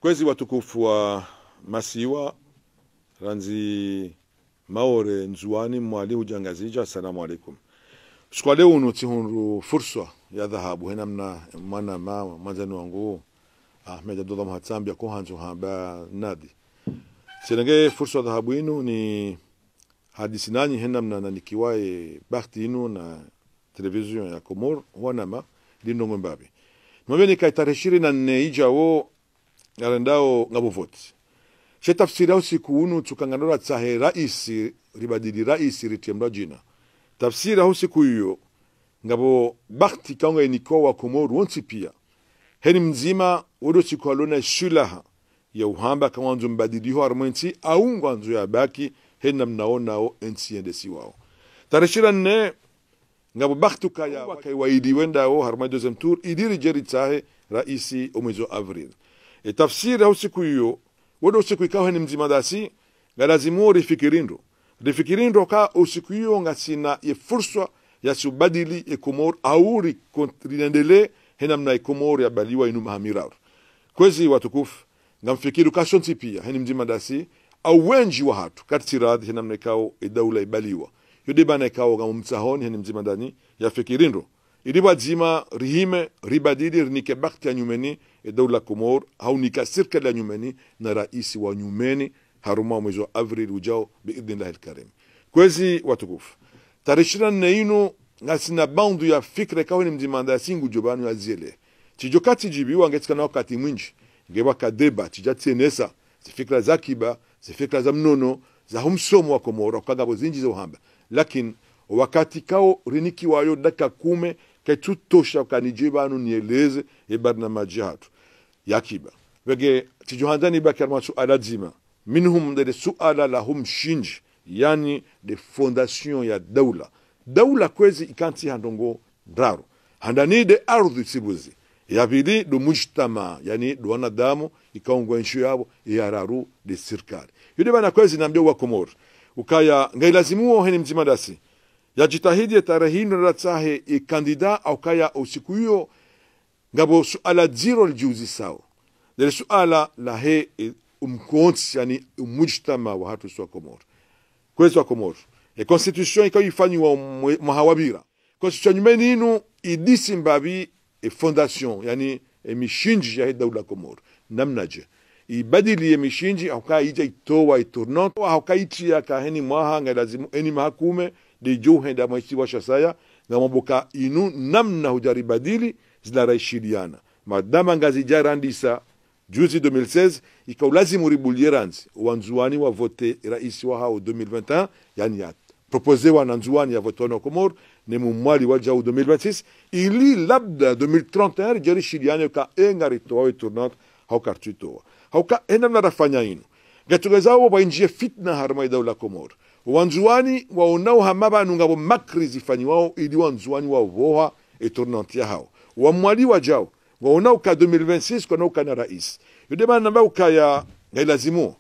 Kwezi watukufu wa masiwa ranzi maore nzuani mwali hujangazija. Assalamu alaikum. Shukwa leo unutihunru fursa ya dhahabu hena mna mwana manzani wangu Ahmed Abdullah Muhatsambia kuhanzu hamba nadi silenge fursa ya dhahabu inu ni hadisi nani hena mna nanikiwae bakti inu na televizion ya Komor wanama lino mbabi mwabeni kaitarishiri na neijao yarendao ngabovoti she tafsiri au siku unu tukanganora tsahe raisi ribadili raisi ritiemda jina tafsiri au siku hiyo ngabo bakti kaunga iniko wa Komoro wonsi pia heni mzima wodo siku alona shulaha ya uhamba kawanzu mbadiliho armwensi au ngwanzu ya baki heni mnaona o ensi endesi wao tarishira ne ngabo bakti kaya waidi wenda o harma deuxième tour idiri jeri tsahe raisi omwezo avril tafsiri au siku hiyo wodo siku ikawa heni mzima dasi ngalazimu rifikirindo ka usiku hiyo ngasina ye fursa ya subadili e Komor auri kontrinendele hena mna e Komor ya baliwa inu mahamirar kwezi watukufu ngamfikiru kashonti pia heni mzima dasi au wenji wa hatu katirad hena mna ikao e daula ibaliwa yode bana ikao ngamumtsahoni heni mzima dani ya fikirindo iliba zima rihime ribadili rinike bakti ya nyumeni e daula Komor au nika sirka la nyumeni na raisi wa nyumeni haruma mwezi wa avril ujao biidhnillahi alkarim. Kwezi watukufu tarishira neino ngasina bandu ya fikre kawe ni mzimanda singu jobanu ya ziele chijokati jibiwa ngetika na wakati mwinji ngewa kadeba chijati enesa zifikra za kiba zifikra za mnono za humsomo wa Komoro kagabo zinji za uhamba lakini wakati kao riniki wayo daka kume ketutosha kanijibanu nieleze ebarna majihatu ya kiba wege chijohandani bakarma suala zima minhum de suala lahum shinji yani de fondation ya daula kwezi ikanti handongo ndaro handani de ardhi sibuzi ya vili do mujtama yani do wanadamu ikaungwa nchi yabo yararu de serikali yule bana kwezi naambia wa Komor ukaya ngailazimu heni mzima dasi ya jitahidi ya tarahinu ratsahe e kandida au kaya usiku hiyo ngabo suala zero aljuzi sao de suala la he umkonsi yani mujtama wa hatu swa Komor kwezi wa Komor e constitution ikawa ifanywa mahawabira constitution nyumeni inu idisi mbabi e fondation yani e mishinji ya daula Komor namnaje ibadili ya mishinji au ka ija itowa itornot au ka itia ka heni mahanga lazimu eni mahakume de johenda mwisi wa shasaya na maboka inu namna hujaribadili zila raishiliana madama ngazi jarandisa juzi 2016 ikaulazimu ribulieranzi wanzuani wa vote raisi wa hao 2021 yani ya proposewa na nzuani ya vote wa Komor ne mumwali wa jau 2026 ili labda 2031 jari shiliane ka engarito wa tournant hau kartuitoa hau ka enamna rafanya inu gatugezao wa injie fitna harma daula Komor wanzuani waonao hamaba nungabo makri zifanyiwao ili wanzuani wa voha tournant ya hao wamwali wa jau waonao ka 2026 kwa nauka na rais yudema namba ukaya ngailazimu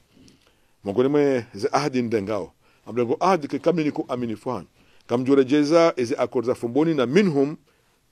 mongole mwe ze ahadi ndengao amlengo ahadi ke kamni niko aminifuan kamjorejeza eze akorda fomboni na minhum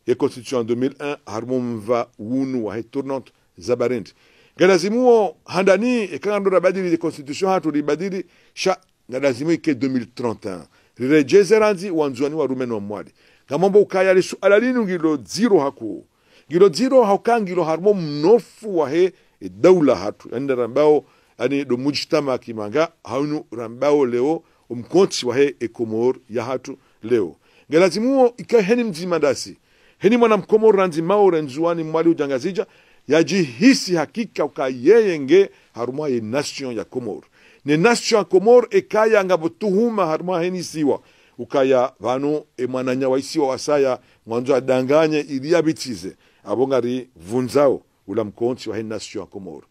ya constitution 2001 harmum va wunu wa tournante zabarent ngailazimu handani ekando rabadili de constitution hatu ribadili sha ngailazimu ke 2031 rejeza ranzi wanzuani wa rumeno wa mwali kamombo ukaya lisu alalinu ngilo zero haku gilo zero haukangilo harmo mnofu wa he daula hatu enda rambao yani do mujtama kimanga haunu rambao leo umkonti wa he Komor ya hatu leo ngalazimu ikaheni mzima dasi heni mwana mkomor ranzi maore nzuani mwali ujangazija yajihisi hakika ukayeye nge haruma ye nation ya Komor ne nation ya Komor ekaya ngabotuhuma haruma heni siwa ukaya vanu mwananya waisiwa wasaya mwanzo adanganye ili abitize abongari vunzao ula mkonti wa heni nation ya Komor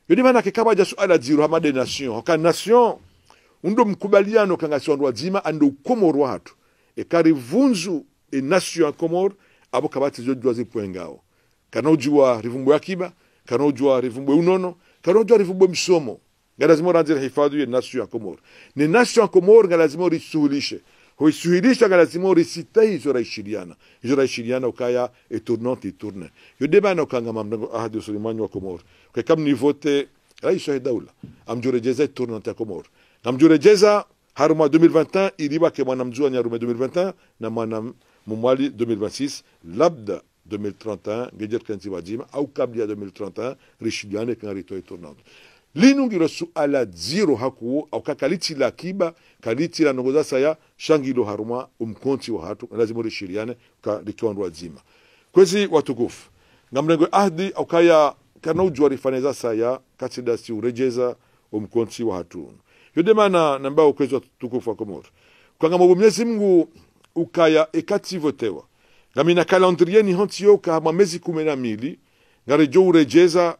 yodi mana kekaba jasu ala ziru hamade nation haka nation undo mkubaliano kangasondwa zima ando Komor wa hatu ekari vunzu nation ya Komor abo kabati zodwa zipuengao kanojua rivumbu ya kiba kanojua rivumbu unono kanojua rivumbu msomo galazimo ranzira hifadhi ya nation ya Komor ni nation ya Komor galazimo risuhulishe hoisuhilisha lazima risitahi hizo raishiriana ukaya tournante tourne yo debana ukanga mamdango ahadi Suleiman wa Komoro kwa kam ni vote rais wa daula amjurejeza tournante ya Komoro amjurejeza haruma 2021 iliba ke mwana mzua ni haruma 2021 na mwana mumwali 2026 labda 2031 gejer kanzi wajima au kabla ya 2031 rishiriane kan rito tournante linungiro suala zero haku au kakaliti la kiba kaliti la nongoza saya shangilo haruma umkonti wa hatu lazima rishiriane ka likiwandu wazima kwezi watukufu ngamrengo ahdi au kaya kana ujwari faneza saya katida si urejeza umkonti wa hatu yode mana namba kwezi watukufu wa Komoro kwa ngamo Mwenyezi Mungu ukaya ekativotewa ngamina calendrier ni hontio ka mwezi 12 ngarejo urejeza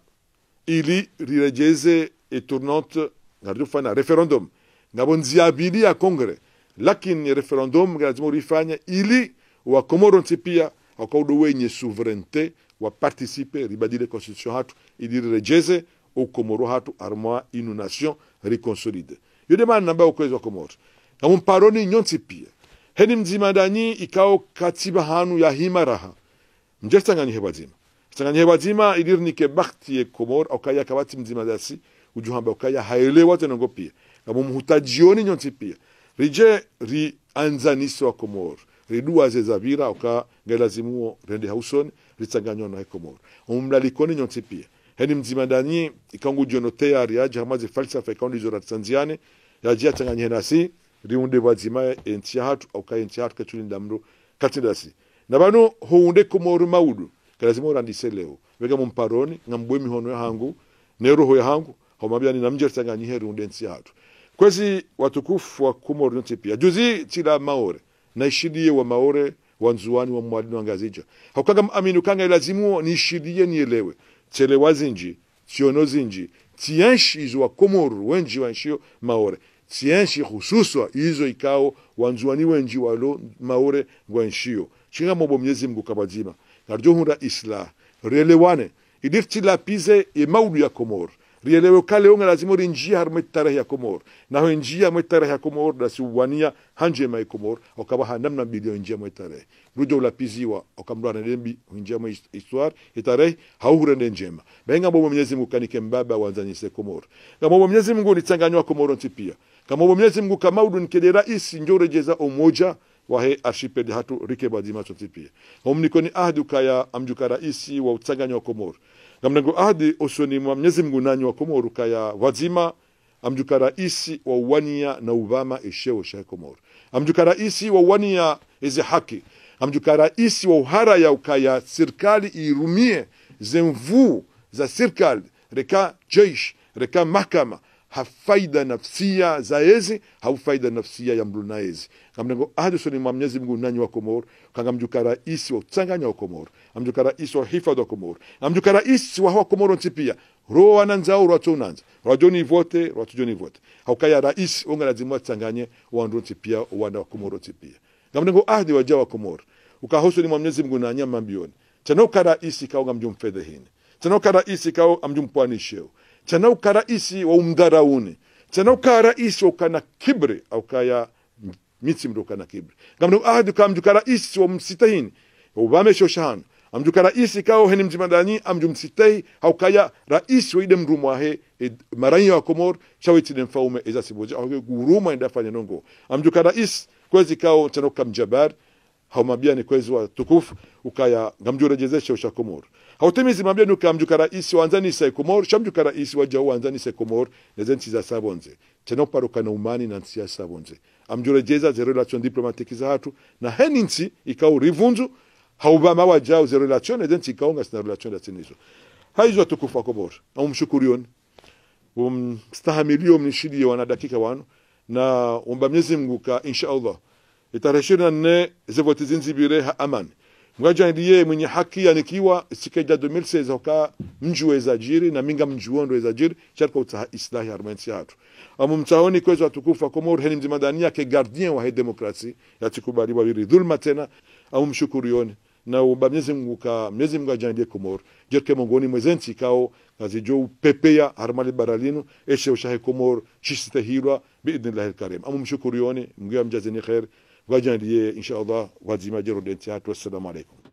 ili rirejeze tournante ngarufana referendum ngabonziabili ya kongre lakini referendum ngazimo rifanya ili wa Komoro pia akaudo wenye souveraineté wa participer ribadile constitution hatu ili rirejeze au Komoro hatu armoa une nation reconsolide yo demande namba ukwezi wa Komoro ngamunparoni nyonti pia heni mzimandani ikao katiba hanu ya himaraha mjestangani hebazima Sanganye wazima ilirnike bakti ya Komoro au kaya kabati mzima dasi ujuhamba au kaya haelewa tenongo pia kama mhutajioni nyonti pia rije ri anzaniso wa Komoro ridua zezavira au ka ngelazimuo rende hausoni ritsanganyo na Komoro umlalikoni nyonti pia heni mzima dani ikangu jonotea ariaji hamazi falsafa ikauni zora tsanziane yajia tanganye nasi riunde wazima entia hatu au kaya entia hatu kachuli ndamro katindasi na bano huunde Komoro maudu lazima urandise leo wega mumparoni ngambwe mihono ya hangu neroho ya hangu homabia ni namjer tangani heru ndensi hatu kwezi watukufu wa Komoro nti pia juzi tila maore na ishidie wa maore wanzuani wa mwalino angazija haukaga aminu kanga lazimu ni ishidie nielewe chele wazinji tiono zinji tienshi izo wa Komoro wenji wanshio maore tienshi hususwa izo ikao wanzuani wenji walo maore wanshio chinga mobo Mwenyezi Mungu kabazima Narjohura isla rielewane idifti la pize e maudu ya Komoro rielewe kale onga lazima njia harmetare ya Komoro na ho njia metare ya Komoro da suwania hanje mai Komoro okaba hanamna bilioni njia metare rujo la piziwa okamrana dembi njia mai histoire itare hauhure njema benga bobo Mwenyezi Mungu kanike mbaba wanzanise Komoro kama bobo Mwenyezi Mungu nitsanganywa Komoro ntipia kama bobo Mwenyezi Mungu kamaudu nkede rais njorejeza umoja wahe archipel hatu rike badima chotipia omnikoni ahdi kaya amjuka raisi wa utsanganyo wa Komoro ngamnango ahdi osoni mwa Mwenyezi Mungu nanyo wa Komoro kaya wazima amjuka raisi wa uwania na uvama esheo sha Komoro amjuka raisi wa uwania eze haki amjuka raisi wa uhara ya ukaya serikali irumie zemvu za serikali reka jesh reka mahkama hafaida nafsia za ezi haufaida nafsia ya mluna ezi kamnengo ahadi soni mwa Mwenyezi Mungu nanyi wa Komoro kanga mjuka raisi wa utsanganya wa Komoro amjuka raisi wa hifadhi wa Komoro amjuka raisi wa Komoro ntipia roho ananzao roho tunanza rajoni vote ratujoni vote haukaya raisi onga lazima tsanganye wandu ntipia wanda wa Komoro ntipia kamnengo ahadi wa jawa Komoro ukahoso ni mwa Mwenyezi Mungu na nyama mbioni tanoka raisi kaonga mjumfedhe hini tanoka raisi kao amjumpwani sheo tanoka raisi wa umdarauni tanoka raisi wa kana kibri au kaya mitsi mdoka na kibri ngamno ahadi kamjuka raisi wa msitahini ubame shoshan amjuka raisi kao heni mjimandani amjumsitahi au kaya raisi wa ide mrumwahe maranya wa Komoro shawiti mfaume eza siboja au guruma indafanya nongo amjuka raisi kwezi kao tanoka mjabar haumabia ni kwezi wa tukufu ukaya ngamjurejezesha usha Komoro hautemizi mabia nuka amjuka raisi wa anzani sa Komoro shamjuka raisi wa jawa anzani sa Komoro nezenti za sabonze teno paroka na umani na nsia sabonze amjurejeza ze relation diplomatique za hatu na heninsi ikao rivunzu haubama wa jao ze relation nezenti ikao ngasina relation da tenizo haizo tukufu wa Komoro umshukurioni stahamilio mnishidi wana dakika wano na Mwenyezi Mungu ka inshallah itarashira ne zevoti zinzibire ha amani mwaja ndiye mwenye haki yanikiwa sikeja 2016 hoka mjue zajiri na minga mjuondo zajiri charka utaha islahi armensi hatu amu mtaoni kwezo atukufa Komoro heni mzimadania ke gardien wa demokrasi ya tikubali wa wiri dhulma tena amu mshukurioni na Mwenyezi Mungu ka Mwenyezi Mungu ajandie Komoro jerke mongoni mwezenti kao kazijo pepea harmali baralinu eshe ushahe Komoro chistahilwa biidhnillah alkarim amu mshukurioni mngia mjazini khair wajandiye inshallah wazima jero denti hatu. Assalamu alaikum.